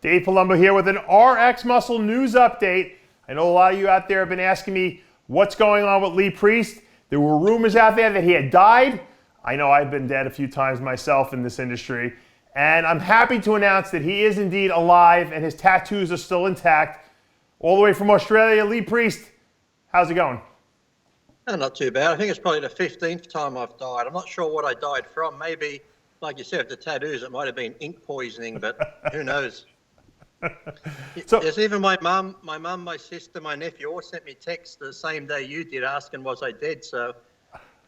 Dave Palumbo here with an RXMuscle news update. I know a lot of you out there have been asking me what's going on with Lee Priest. There were rumors out there that he had died. I know I've been dead a few times myself in this industry. And I'm happy to announce that he is indeed alive and his tattoos are still intact. All the way from Australia, Lee Priest, how's it going? Oh, not too bad. I think it's probably the 15th time I've died. I'm not sure what I died from. Maybe, like you said, the tattoos, it might have been ink poisoning, but who knows? So, yes, even my mum, my sister, my nephew all sent me texts the same day you did asking was I dead. So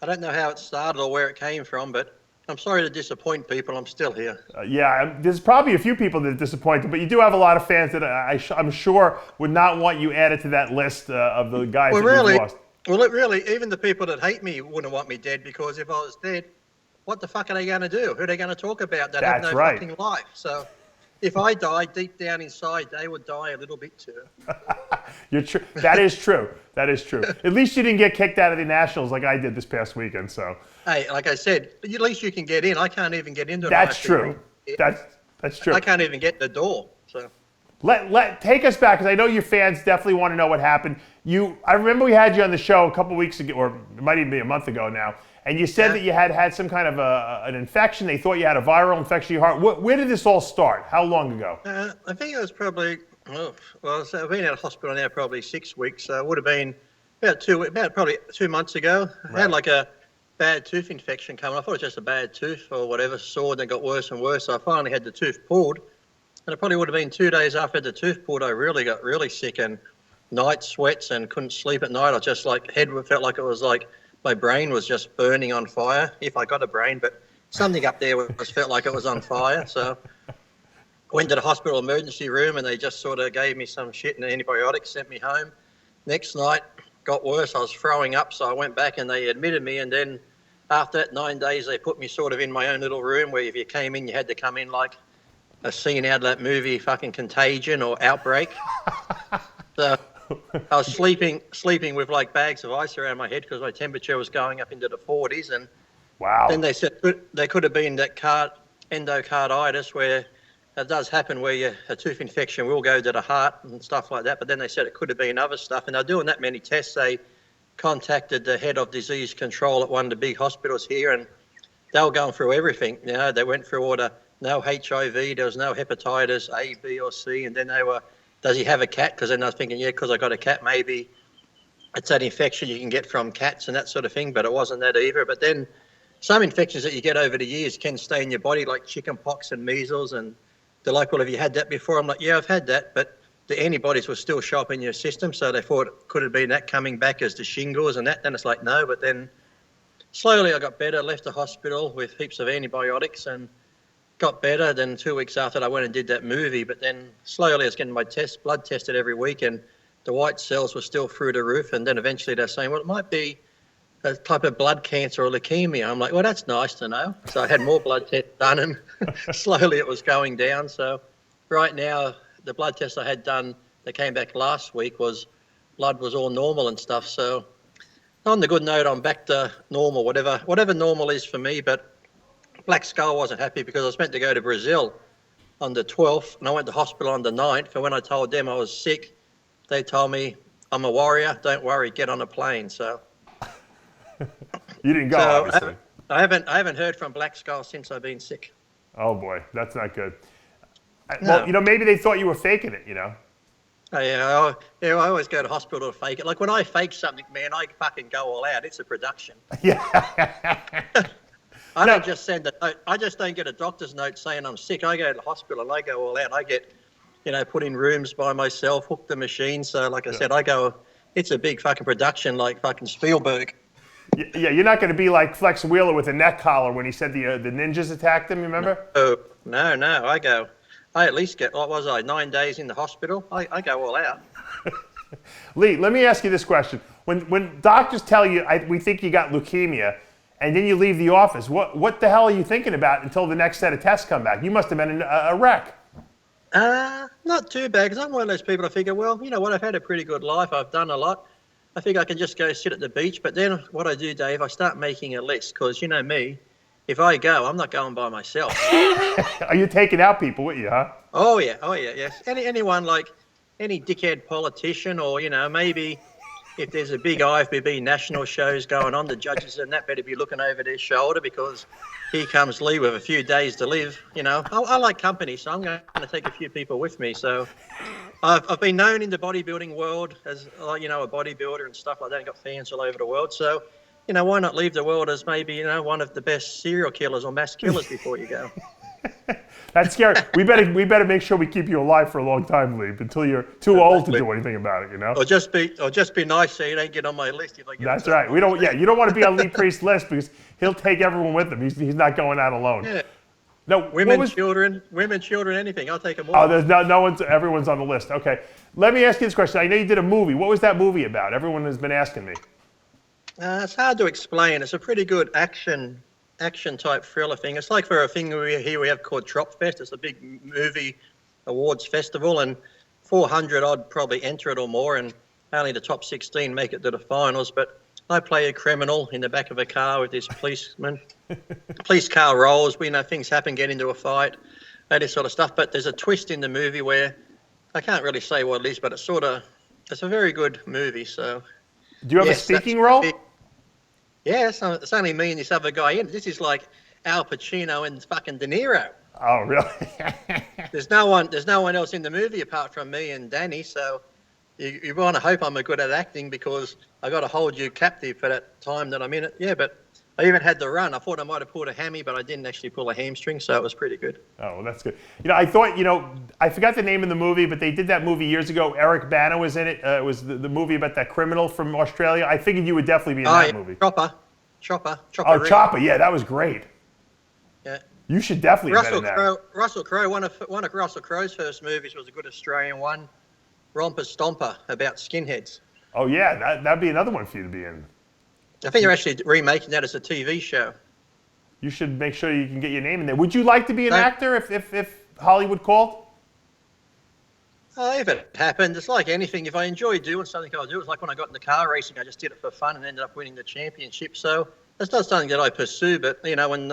I don't know how it started or where it came from, but I'm sorry to disappoint people. I'm still here. There's probably a few people that are disappointed, but you do have a lot of fans that I'm sure would not want you added to that list of the guys that we've lost. Well, really, even the people that hate me wouldn't want me dead, because if I was dead, what the fuck are they going to do? Who are they going to talk about that have no fucking life? So if I died, deep down inside, they would die a little bit too. That is true. That is true. At least you didn't get kicked out of the Nationals like I did this past weekend. So. Hey, like I said, at least you can get in. I can't even get into. That's true. That's true. I can't even get the door. So. Take us back, because I know your fans definitely want to know what happened. I remember we had you on the show a couple weeks ago, or it might even be a month ago now, and you said that you had some kind of an infection. They thought you had a viral infection in your heart. Where did this all start? How long ago? I think it was probably, so I've been out of hospital now probably 6 weeks, so it would have been about probably 2 months ago. I had like a bad tooth infection coming. I thought it was just a bad tooth or whatever, sore, and it got worse and worse. So I finally had the tooth pulled. And it probably would have been 2 days after the tooth pulled, I really got really sick and night sweats and couldn't sleep at night. I just head felt like it was like my brain was just burning on fire, if I got a brain, but something up there felt like it was on fire. So I went to the hospital emergency room and they just sort of gave me some shit and antibiotics, sent me home. Next night, got worse. I was throwing up, so I went back and they admitted me. And then after that 9 days, they put me sort of in my own little room where if you came in, you had to come in like a scene out of that movie, fucking Contagion or Outbreak. So I was sleeping with like bags of ice around my head because my temperature was going up into the 40s. And then they said there could have been that endocarditis, where it does happen, where a tooth infection will go to the heart and stuff like that. But then they said it could have been other stuff. And they're doing that many tests. They contacted the head of disease control at one of the big hospitals here, and they were going through everything. You know, they went through all the no HIV, there was no hepatitis A, B, or C, and then they were, does he have a cat? Because then I was thinking, yeah, because I got a cat, maybe it's that infection you can get from cats and that sort of thing, but it wasn't that either. But then some infections that you get over the years can stay in your body, like chicken pox and measles, and they're like, well, have you had that before? I'm like, yeah, I've had that, but the antibodies will still show up in your system, so they thought it could have been that coming back as the shingles and that. Then it's like, no, but then slowly I got better, left the hospital with heaps of antibiotics and got better. Then 2 weeks after, I went and did that movie. But then slowly I was getting my blood tested every week, and the white cells were still through the roof. And then eventually they're saying, well, it might be a type of blood cancer or leukemia. I'm like, well, that's nice to know. So I had more blood tests done, and slowly it was going down. So right now, the blood test I had done that came back last week blood was all normal and stuff. So on the good note, I'm back to normal, whatever normal is for me. But Black Skull wasn't happy because I was meant to go to Brazil on the 12th, and I went to hospital on the 9th. And when I told them I was sick, they told me, I'm a warrior, don't worry, get on a plane. So you didn't go, obviously. I haven't heard from Black Skull since I've been sick. Oh boy, that's not good. No. Well, maybe they thought you were faking it, Oh, yeah, I always go to hospital to fake it. Like when I fake something, man, I fucking go all out. It's a production. Yeah. I don't just send a note. I just don't get a doctor's note saying I'm sick. I go to the hospital and I go all out. I get, put in rooms by myself, hook the machine. So like I said, it's a big fucking production, like fucking Spielberg. Yeah, you're not going to be like Flex Wheeler with a neck collar when he said the ninjas attacked him, remember? No. I at least get, 9 days in the hospital? I go all out. Lee, let me ask you this question. When doctors tell you, we think you got leukemia, and then you leave the office, what the hell are you thinking about until the next set of tests come back? You must have been in a wreck. Not too bad, because I'm one of those people I figure, well, you know what, I've had a pretty good life. I've done a lot. I think I can just go sit at the beach. But then what I do, Dave, I start making a list, because you know me, if I go, I'm not going by myself. Are you taking out people with you, huh? Oh yeah, yes. Anyone like any dickhead politician, or maybe if there's a big IFBB national shows going on, the judges and that better be looking over their shoulder, because here comes Lee with a few days to live. I like company, so I'm going to take a few people with me. So I've been known in the bodybuilding world as a bodybuilder and stuff like that. I've got fans all over the world. So why not leave the world as maybe one of the best serial killers or mass killers before you go? That's scary. We better make sure we keep you alive for a long time, Lee, until you're too old to do anything about it. Or just be nice so you don't get on my list if I get. That's right. We don't. Yeah, you don't want to be on Lee Priest's list because he'll take everyone with him. He's not going out alone. Yeah. No, women, children, anything. I'll take them all. Oh, there's no one's. Everyone's on the list. Okay, let me ask you this question. I know you did a movie. What was that movie about? Everyone has been asking me. It's hard to explain. It's a pretty good action type thriller thing. It's like for a thing we have called Trop Fest. It's a big movie awards festival, and 400 odd probably enter it or more, and only the top 16 make it to the finals. But I play a criminal in the back of a car with this policeman. Police car rolls. Things happen, get into a fight, that sort of stuff. But there's a twist in the movie where I can't really say what it is, but it's a very good movie. So, do you have a speaking role? Yeah, it's only me and this other guy in. This is like Al Pacino and fucking De Niro. Oh, really? There's no one else in the movie apart from me and Danny. So you want to hope I'm good at acting, because I got to hold you captive for that time that I'm in it. Yeah, but I even had the run. I thought I might have pulled a hammy, but I didn't actually pull a hamstring, so it was pretty good. Oh, well, that's good. I thought, I forgot the name of the movie, but they did that movie years ago. Eric Bana was in it. It was the movie about that criminal from Australia. I figured you would definitely be in that movie. Chopper. Oh, Chopper. Yeah, that was great. Yeah. You should definitely have been in that. Russell Crowe, one of Russell Crowe's first movies was a good Australian one, Romper Stomper, about skinheads. Oh, yeah, that'd be another one for you to be in. I think they're actually remaking that as a TV show. You should make sure you can get your name in there. Would you like to be an actor if Hollywood called? If it happened, it's like anything. If I enjoy doing something, I'll do it. It's like when I got into car racing, I just did it for fun and ended up winning the championship. So it's not something that I pursue. But, when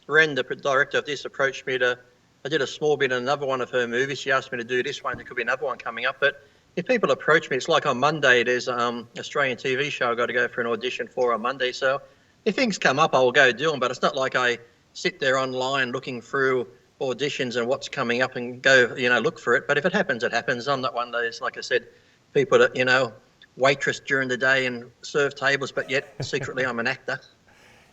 Ren, the director of this, approached me I did a small bit in another one of her movies. She asked me to do this one. There could be another one coming up. But if people approach me, it's like on Monday, there's an Australian TV show I've got to go for an audition for on Monday. So if things come up, I will go do them. But it's not like I sit there online looking through auditions and what's coming up and go, look for it. But if it happens, it happens. I'm not one of those, like I said, people that, waitress during the day and serve tables, but yet secretly I'm an actor.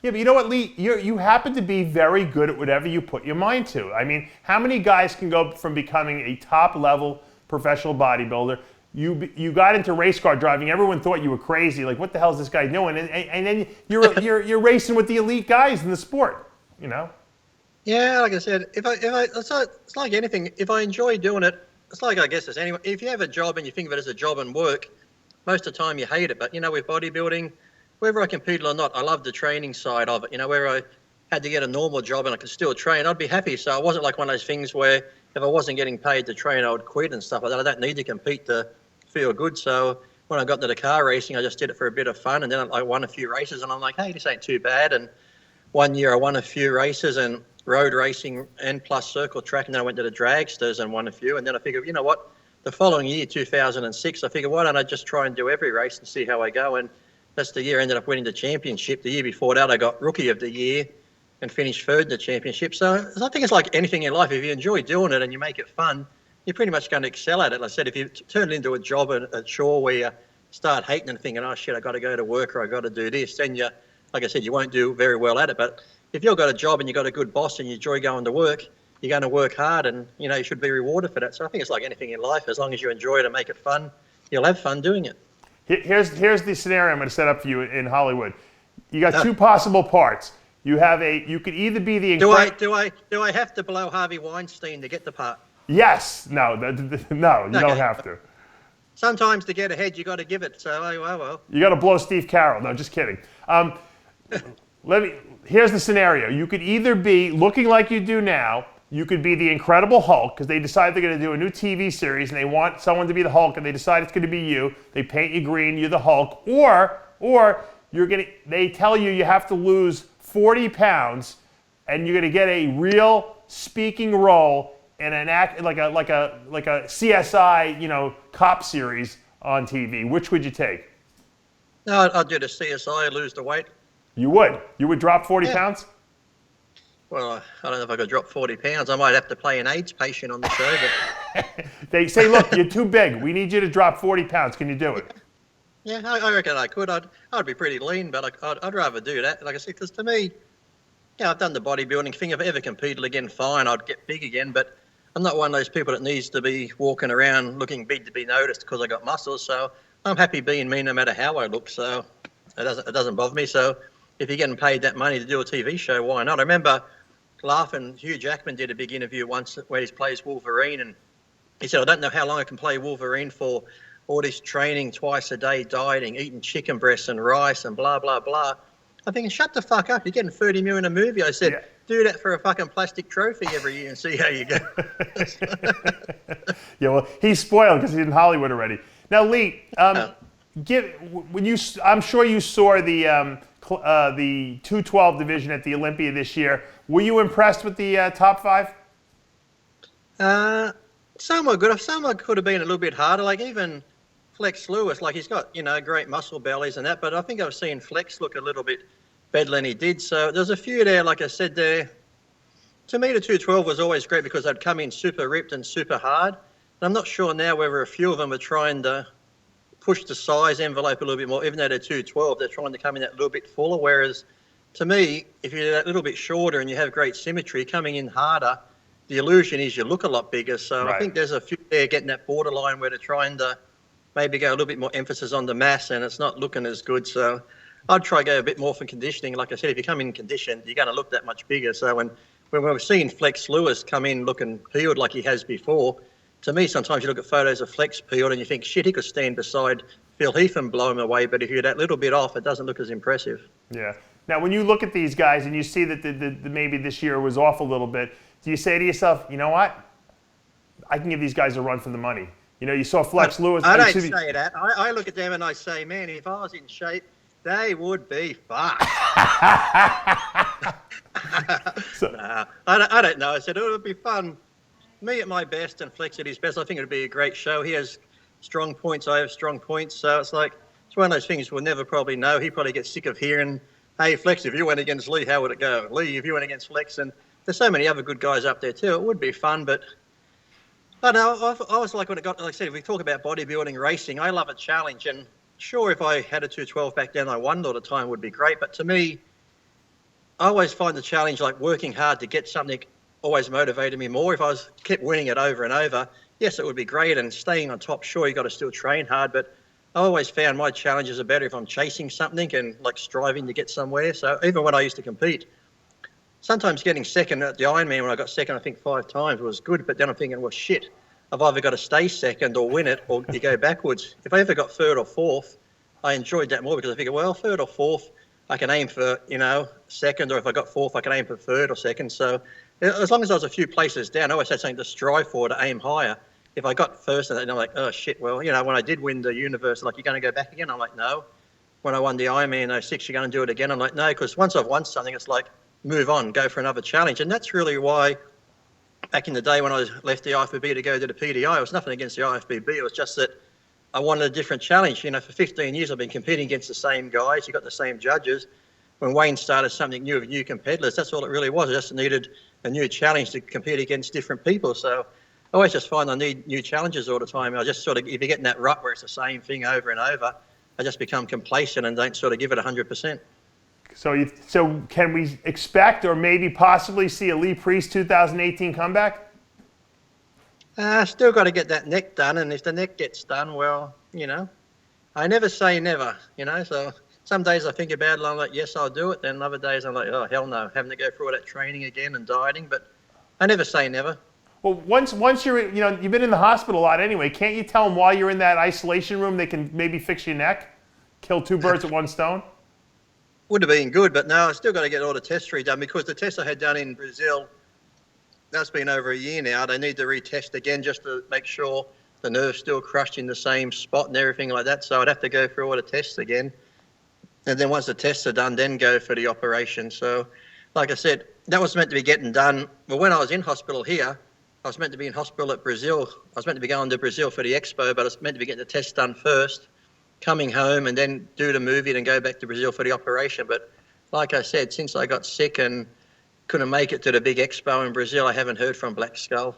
Yeah, but you know what, Lee? You happen to be very good at whatever you put your mind to. I mean, how many guys can go from becoming a top-level professional bodybuilder? You got into race car driving. Everyone thought you were crazy. Like, what the hell is this guy doing? And then you're racing with the elite guys in the sport. Yeah, like I said, it's like anything. If I enjoy doing it, it's like, I guess it's anyone. If you have a job and you think of it as a job and work, most of the time you hate it. But with bodybuilding, whether I competed or not, I love the training side of it. Where I had to get a normal job and I could still train, I'd be happy. So it wasn't like one of those things where if I wasn't getting paid to train, I would quit and stuff like that. I don't need to compete to feel good. So when I got into the car racing, I just did it for a bit of fun. And then I won a few races and I'm like, hey, this ain't too bad. And one year I won a few races and road racing and plus circle track. And then I went to the dragsters and won a few. And then I figured, you know what? The following year, 2006, I figured, why don't I just try and do every race and see how I go? And that's the year I ended up winning the championship. The year before that, I got Rookie of the Year and finished third in the championship. So I think it's like anything in life. If you enjoy doing it and you make it fun, you're pretty much going to excel at it. Like I said, if you turn it into a job at shore where you start hating and thinking, oh, shit, I got to go to work or I got to do this, then you, like I said, you won't do very well at it. But if you've got a job and you've got a good boss and you enjoy going to work, you're going to work hard and, you should be rewarded for that. So I think it's like anything in life. As long as you enjoy it and make it fun, you'll have fun doing it. Here's the scenario I'm going to set up for you in Hollywood. You got two possible parts. You could either be the... Do I have to blow Harvey Weinstein to get the part? Yes. No, you don't have to. Sometimes to get ahead, you got to give it. So, well. You got to blow Steve Carroll. No, just kidding. Here's the scenario. You could either be looking like you do now. You could be the Incredible Hulk because they decide they're going to do a new TV series and they want someone to be the Hulk and they decide it's going to be you. They paint you green. You're the Hulk. Or they tell you have to lose 40 pounds and you're going to get a real speaking role in an act like a CSI, cop series on TV, which would you take? No, I'd do the CSI, lose the weight. You would. You would drop 40 pounds? Well, I don't know if I could drop 40 pounds. I might have to play an AIDS patient on the show. But They say, look, you're too big. We need you to drop 40 pounds. Can you do it? yeah, I reckon I could. I'd be pretty lean, but I'd rather do that. Like I said, because to me, I've done the bodybuilding thing. If I ever competed again, fine, I'd get big again. But I'm not one of those people that needs to be walking around looking big to be noticed because I got muscles. So I'm happy being me no matter how I look. So it doesn't bother me. So if you're getting paid that money to do a TV show, why not? I remember laughing. Hugh Jackman did a big interview once where he plays Wolverine, and he said, I don't know how long I can play Wolverine for, all this training twice a day, dieting, eating chicken breasts and rice and blah, blah, blah. I'm thinking, shut the fuck up. You're getting 30 million a movie. I said, do that for a fucking plastic trophy every year and see how you go. Yeah, well, he's spoiled because he's in Hollywood already. Now, Lee, I'm sure you saw the 212 division at the Olympia this year. Were you impressed with the top five? Some were good. Some could have been a little bit harder. Like even Flex Lewis, like he's got, great muscle bellies and that, but I think I've seen Flex look a little bit better than he did. So there's a few there, like I said there. To me, the 212 was always great because they'd come in super ripped and super hard. And I'm not sure now whether a few of them are trying to push the size envelope a little bit more. Even though they're 212, they're trying to come in that little bit fuller. Whereas to me, if you're that little bit shorter and you have great symmetry, coming in harder, the illusion is you look a lot bigger. So I think there's a few there getting that borderline where they're trying to maybe go a little bit more emphasis on the mass and it's not looking as good. So I'd try to go a bit more for conditioning. Like I said, if you come in conditioned, you're going to look that much bigger. So when we've seen Flex Lewis come in looking peeled like he has before, to me, sometimes you look at photos of Flex peeled and you think, shit, he could stand beside Phil Heath and blow him away. But if you're that little bit off, it doesn't look as impressive. Yeah. Now, when you look at these guys and you see that maybe this year was off a little bit, do you say to yourself, you know what? I can give these guys a run for the money. You saw Flex Lewis. I don't say that. I look at them and I say, man, if I was in shape, they would be fucked. No, I don't know. I said it would be fun. Me at my best and Flex at his best. I think it would be a great show. He has strong points. I have strong points. So it's one of those things we'll never probably know. He probably gets sick of hearing, hey, Flex, if you went against Lee, how would it go? Lee, if you went against Flex. And there's so many other good guys up there too. It would be fun, but I don't know. I was like I said, if we talk about bodybuilding, racing, I love a challenge. And sure, if I had a 212 back then, I won all the time would be great. But to me, I always find the challenge, like working hard to get something, always motivated me more. If I kept winning it over and over, yes, it would be great. And staying on top, sure, you got to still train hard. But I always found my challenges are better if I'm chasing something and striving to get somewhere. So even when I used to compete, sometimes getting second at the Ironman, when I got second, I think 5 times was good. But then I'm thinking, well, shit, I've either got to stay second or win it or you go backwards. If I ever got third or fourth, I enjoyed that more because I figured, well, third or fourth, I can aim for, second, or if I got fourth, I can aim for third or second. So as long as I was a few places down, I always had something to strive for, to aim higher. If I got first and I'm like, oh, shit, well, when I did win the universe, you're going to go back again? I'm like, no. When I won the Ironman 06, you're going to do it again? I'm like, no, because once I've won something, it's like, move on, go for another challenge. And that's really why back in the day when I left the IFBB to go to the PDI, it was nothing against the IFBB. It was just that I wanted a different challenge. For 15 years, I've been competing against the same guys. You got the same judges. When Wayne started something new with new competitors, that's all it really was. I just needed a new challenge to compete against different people. So I always just find I need new challenges all the time. I just if you get in that rut where it's the same thing over and over, I just become complacent and don't give it 100%. So can we expect or maybe possibly see a Lee Priest 2018 comeback? Still got to get that neck done, and if the neck gets done, well, I never say never, so some days I think about it, I'm like, yes, I'll do it, then other days I'm like, oh, hell no, having to go through all that training again and dieting, but I never say never. Well, once you're, you've been in the hospital a lot anyway, can't you tell them while you're in that isolation room they can maybe fix your neck? Kill 2 birds with 1 stone? Would have been good, but no, I still got to get all the tests redone because the tests I had done in Brazil, that's been over a year now. They need to retest again just to make sure the nerve's still crushed in the same spot and everything like that. So I'd have to go through all the tests again. And then once the tests are done, then go for the operation. So like I said, that was meant to be getting done. Well, when I was in hospital here, I was meant to be in hospital at Brazil. I was meant to be going to Brazil for the expo, but I was meant to be getting the test done first, coming home and then do the movie and go back to Brazil for the operation. But like I said, since I got sick and couldn't make it to the big expo in Brazil, I haven't heard from Black Skull.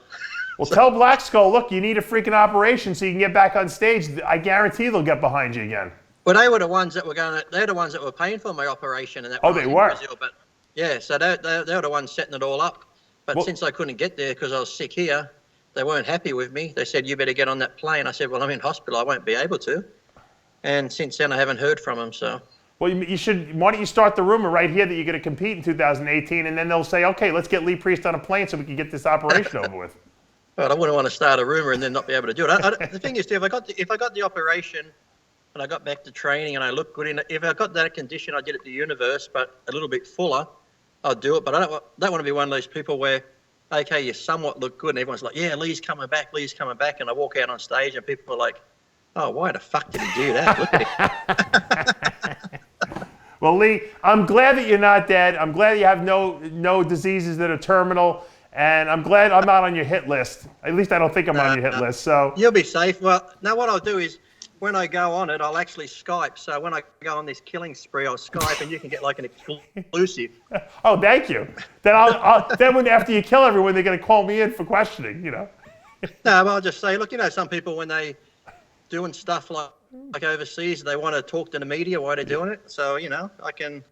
Well, tell Black Skull, look, you need a freaking operation so you can get back on stage. I guarantee they'll get behind you again. Well, they were the ones that were they're the ones that were paying for my operation. And that they were? Brazil, but yeah, so they were the ones setting it all up. But since I couldn't get there because I was sick here, they weren't happy with me. They said, you better get on that plane. I said, well, I'm in hospital. I won't be able to. And since then, I haven't heard from them, so. Well, you should. Why don't you start the rumor right here that you're going to compete in 2018, and then they'll say, okay, let's get Lee Priest on a plane so we can get this operation over with. Well, I wouldn't want to start a rumor and then not be able to do it. The thing is, if I got the operation and I got back to training and I looked good in it, if I got that condition, I did it the universe, but a little bit fuller, I'll do it. But I don't want to be one of those people where, okay, you somewhat look good and everyone's like, yeah, Lee's coming back, and I walk out on stage and people are like, oh, why the fuck did he do that? Look at him. Well, Lee, I'm glad that you're not dead. I'm glad you have no diseases that are terminal, and I'm glad I'm not on your hit list. At least I don't think I'm on your hit list. So you'll be safe. Well, now what I'll do is when I go on it, I'll actually Skype. So when I go on this killing spree, I'll Skype, and you can get like an exclusive. Oh, thank you. Then after you kill everyone, they're going to call me in for questioning. You know. No, but I'll just say, look, some people when they doing stuff like overseas, they want to talk to the media while they're doing it. So I can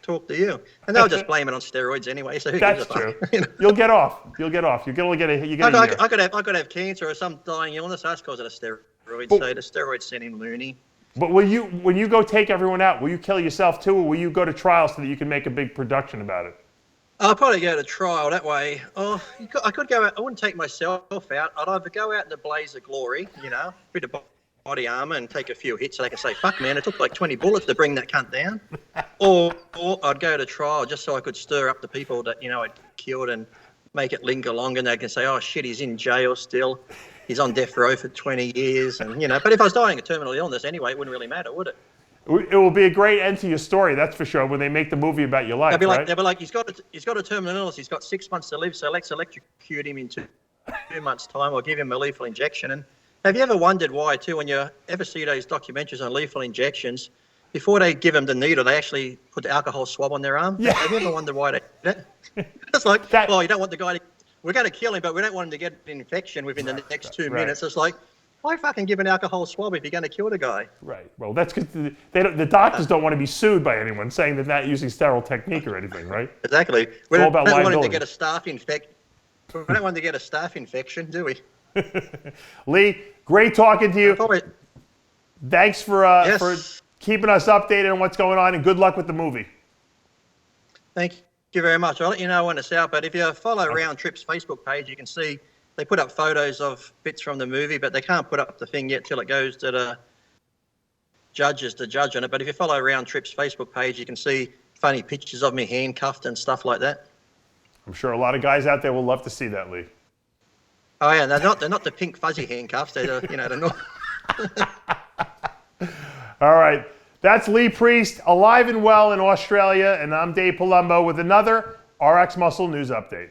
talk to you, and they'll just blame it on steroids anyway. So that's true. You'll get off. You'll get off. You're gonna get a. I could have cancer or some dying illness. That's because of the steroids. So the steroids sent him loony. But when you go take everyone out, will you kill yourself too, or will you go to trial so that you can make a big production about it? I'll probably go to trial that way. Oh, I could go out. I wouldn't take myself out. I'd either go out in the blaze of glory, bit of body armor and take a few hits so they can say, fuck, man, it took like 20 bullets to bring that cunt down. or I'd go to trial just so I could stir up the people that, I'd killed and make it linger longer, and they can say, oh, shit, he's in jail still. He's on death row for 20 years. And, but if I was dying of terminal illness anyway, it wouldn't really matter, would it? It will be a great end to your story, that's for sure, when they make the movie about your life, they'll be like, he's got a terminal illness, he's got 6 months to live, so let's electrocute him in 2 months' time or give him a lethal injection. And have you ever wondered why, too, when you ever see those documentaries on lethal injections, before they give them the needle, they actually put the alcohol swab on their arm? Yeah. Have you ever wondered why they did that? It's like, well, you don't want the guy we're going to kill him, but we don't want him to get an infection within the next 2 minutes. It's like, why fucking give an alcohol swab if you're going to kill the guy? Right. Well, that's because the doctors don't want to be sued by anyone saying they're not using sterile technique or anything, right? Exactly. We don't want him to get a staph infection. We don't want him to get a staph infection, do we? Lee, great talking to you. Thanks for keeping us updated on what's going on, and good luck with the movie. Thank you very much. I'll let you know when it's out, but if you follow Round Trip's Facebook page, you can see they put up photos of bits from the movie, but they can't put up the thing yet till it goes to the judges to judge on it. But if you follow Round Trip's Facebook page, you can see funny pictures of me handcuffed and stuff like that. I'm sure a lot of guys out there will love to see that, Lee. Oh yeah, they're not the pink fuzzy handcuffs. They're they're not. All right, that's Lee Priest, alive and well in Australia, and I'm Dave Palumbo with another RXMuscle news update.